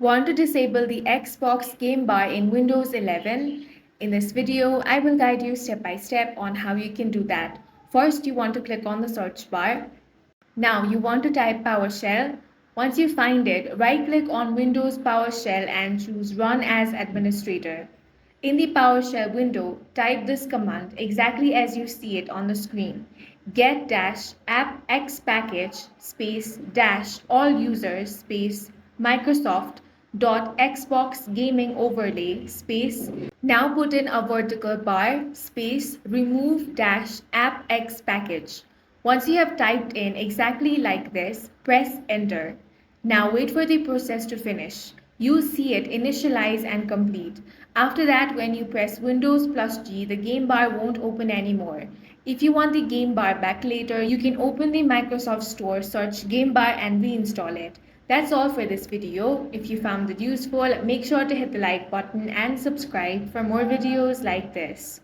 Want to disable the Xbox game bar in Windows 11? In this video, I will guide you step by step on how you can do that. First, you want to click on the search bar. Now, you want to type PowerShell. Once you find it, right-click on Windows PowerShell and choose Run as Administrator. In the PowerShell window, type this command exactly as you see it on the screen. Get-app-x-package space dash all users space Microsoft dot Xbox gaming overlay space. Now put in a vertical bar space remove dash app x package. Once you have typed in exactly like this, press enter. Now wait for the process to finish. You'll see it initialize and complete. After that, when you press Windows plus G, the game bar won't open anymore. If you want the game bar back later, you can open the Microsoft Store, search game bar and reinstall it. That's all for this video. If you found it useful, make sure to hit the like button and subscribe for more videos like this.